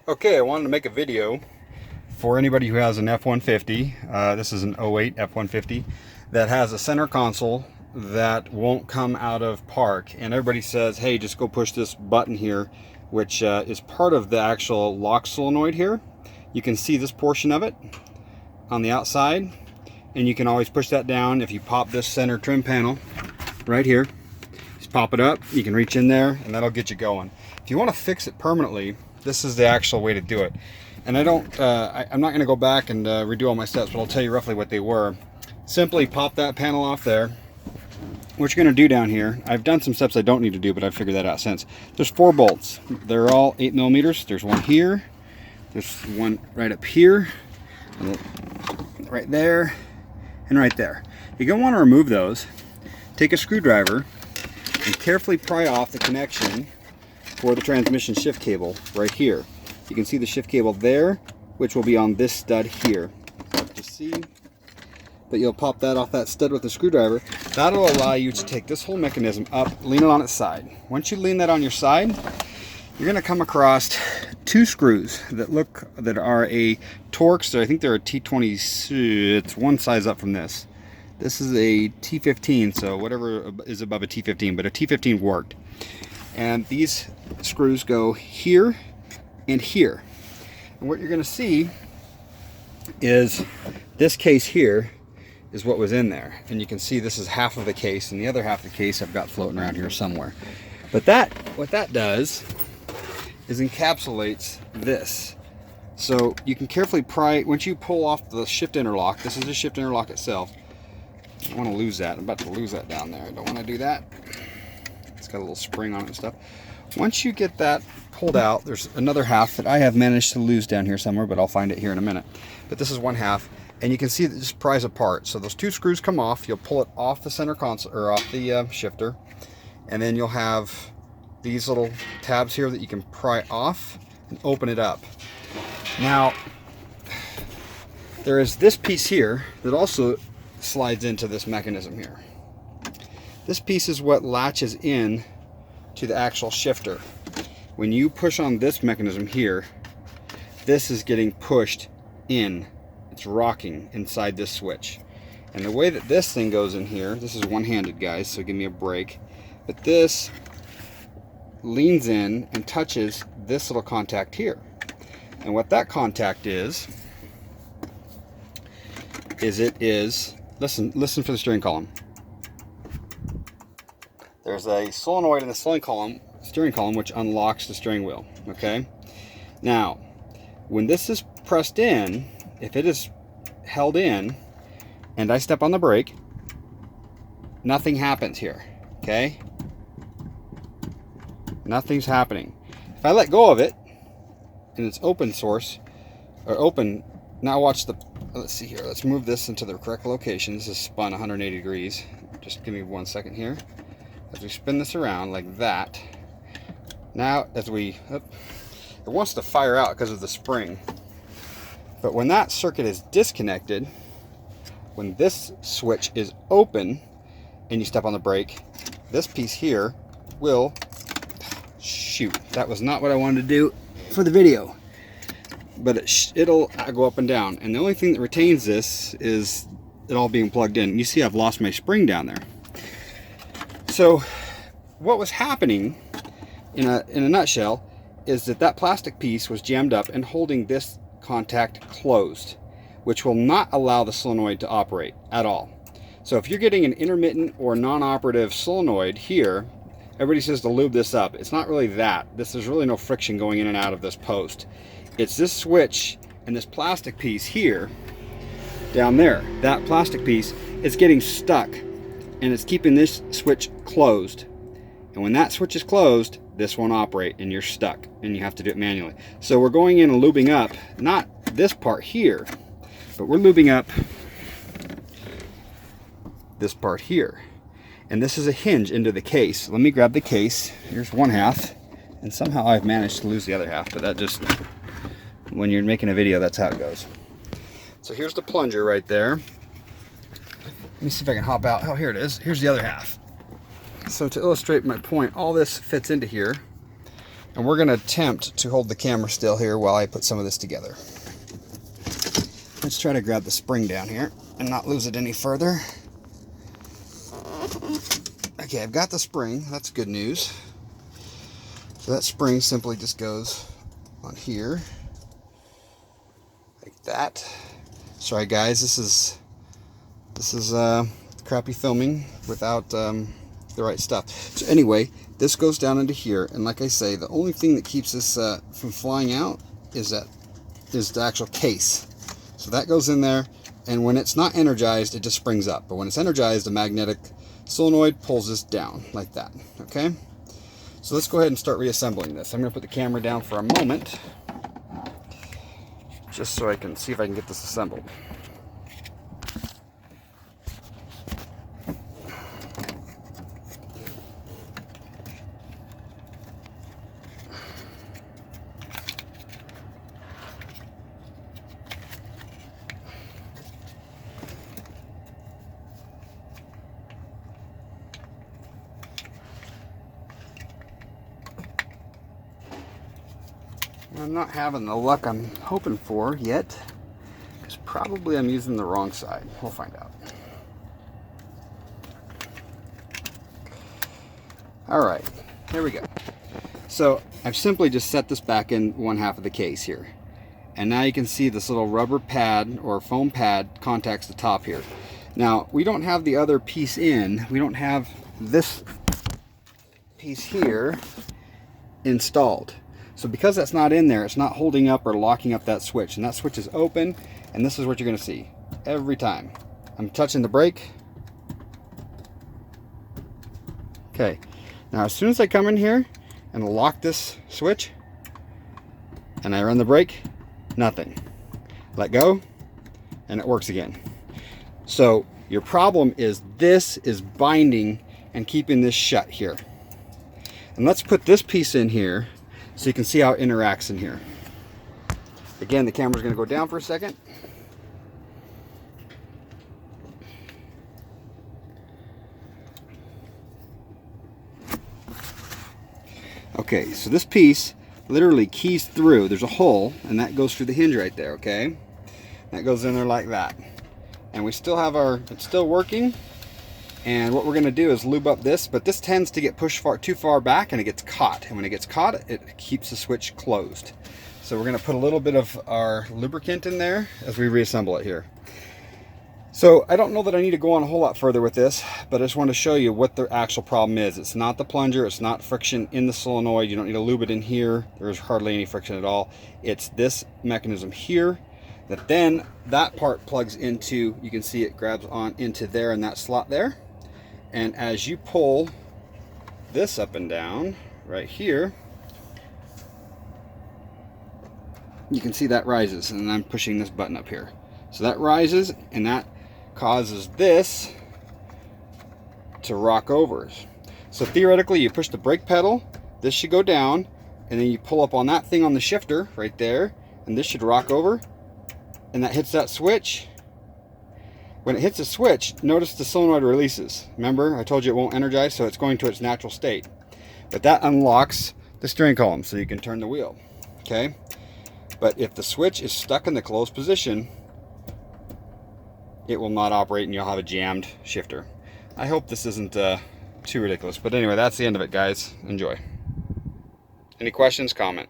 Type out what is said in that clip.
Okay, I wanted to make a video for anybody who has an F-150. This is an '08 F-150 that has a center console that won't come out of park. And everybody says, hey, just go push this button here, which is part of the actual lock solenoid here. You can see this portion of it on the outside, and you can always push that down if you pop this center trim panel right here. Just pop it up, you can reach in there, and that'll get you going. If you want to fix it permanently, this is the actual way to do it. And I'm not going to go back and redo all my steps, but I'll tell you roughly what they were. Simply pop that panel off there. What you're going to do down here, I've done some steps I don't need to do, but I figured that out since. There's 4 bolts. They're all 8mm. There's one here. There's one right up here. Right there. And right there. You're going to want to remove those. Take a screwdriver and carefully pry off the connection for the transmission shift cable right here. You can see the shift cable there, which will be on this stud here. Hard to see, but you'll pop that off that stud with the screwdriver. That'll allow you to take this whole mechanism up, lean it on its side. Once you lean that on your side, you're going to come across 2 screws that are a Torx. I think they're a T20. It's one size up from this. This is a T15, so whatever is above a T15, but a T15 worked. And these screws go here and here. And what you're going to see is this case here is what was in there. And you can see this is half of the case, and the other half of the case I've got floating around here somewhere. But what that does is encapsulates this. So you can carefully pry, once you pull off the shift interlock, this is the shift interlock itself. I don't want to lose that. I'm about to lose that down there. I don't want to do that. It's got a little spring on it and stuff. Once you get that pulled out, there's another half that I have managed to lose down here somewhere, but I'll find it here in a minute. But this is one half, and you can see that it just pries apart. So those 2 screws come off. You'll pull it off the center console, or off the shifter, and then you'll have these little tabs here that you can pry off and open it up. Now, there is this piece here that also slides into this mechanism here. This piece is what latches in to the actual shifter. When you push on this mechanism here, this is getting pushed in. It's rocking inside this switch. And the way that this thing goes in here, this is one-handed, guys, so give me a break. But this leans in and touches this little contact here. And what that contact is listen for the steering column. There's a solenoid in the steering column which unlocks the steering wheel, okay? Now, when this is pressed in, if it is held in and I step on the brake, nothing happens here, okay? Nothing's happening. If I let go of it and it's open source, or open, now watch let's see here, let's move this into the correct location. This is spun 180 degrees. Just give me 1 second here. As we spin this around like that, now it wants to fire out because of the spring. But when that circuit is disconnected, when this switch is open and you step on the brake, this piece here will, shoot, that was not what I wanted to do for the video. But it'll go up and down. And the only thing that retains this is it all being plugged in. You see I've lost my spring down there. So what was happening in a nutshell is that plastic piece was jammed up and holding this contact closed, which will not allow the solenoid to operate at all. So if you're getting an intermittent or non-operative solenoid here, everybody says to lube this up. It's not really that. There's really no friction going in and out of this post. It's this switch and this plastic piece here down there. That plastic piece is getting stuck, and it's keeping this switch closed. And when that switch is closed, this won't operate and you're stuck and you have to do it manually. So we're going in and lubing up, not this part here, but we're lubing up this part here. And this is a hinge into the case. Let me grab the case. Here's one half, and somehow I've managed to lose the other half, but that just, when you're making a video, that's how it goes. So here's the plunger right there. Let me see if I can hop out. Oh, here it is. Here's the other half. So to illustrate my point, all this fits into here. And we're going to attempt to hold the camera still here while I put some of this together. Let's try to grab the spring down here and not lose it any further. Okay, I've got the spring. That's good news. So that spring simply just goes on here, like that. Sorry guys, this is crappy filming without the right stuff. So anyway, this goes down into here, and like I say, the only thing that keeps this from flying out is the actual case. So that goes in there, and when it's not energized, it just springs up. But when it's energized, the magnetic solenoid pulls this down like that. Okay. So let's go ahead and start reassembling this. I'm going to put the camera down for a moment, just so I can see if I can get this assembled. I'm not having the luck I'm hoping for yet, because probably I'm using the wrong side. We'll find out. Alright, here we go. So I've simply just set this back in one half of the case here. And now you can see this little rubber pad or foam pad contacts the top here. Now, we don't have the other piece in. We don't have this piece here installed. So because that's not in there, it's not holding up or locking up that switch. And that switch is open, and this is what you're going to see every time. I'm touching the brake. Okay. Now as soon as I come in here and lock this switch, and I run the brake, nothing. Let go, and it works again. So your problem is this is binding and keeping this shut here. And let's put this piece in here so you can see how it interacts in here. Again, the camera's going to go down for a second. Okay, so this piece literally keys through. There's a hole, and that goes through the hinge right there, okay? That goes in there like that. And we still have it's still working. And what we're going to do is lube up this, but this tends to get pushed too far back, and it gets caught. And when it gets caught, it keeps the switch closed. So we're going to put a little bit of our lubricant in there as we reassemble it here. So I don't know that I need to go on a whole lot further with this, but I just want to show you what the actual problem is. It's not the plunger, it's not friction in the solenoid. You don't need to lube it in here. There's hardly any friction at all. It's this mechanism here that then that part plugs into, you can see it grabs on into there in that slot there. And as you pull this up and down right here, you can see that rises, and I'm pushing this button up here. So that rises, and that causes this to rock over. So theoretically, you push the brake pedal, this should go down, and then you pull up on that thing on the shifter right there, and this should rock over, and that hits that switch. When it hits the switch, notice the solenoid releases. Remember, I told you it won't energize, so it's going to its natural state. But that unlocks the steering column, so you can turn the wheel. Okay? But if the switch is stuck in the closed position, it will not operate, and you'll have a jammed shifter. I hope this isn't too ridiculous. But anyway, that's the end of it, guys. Enjoy. Any questions, comment.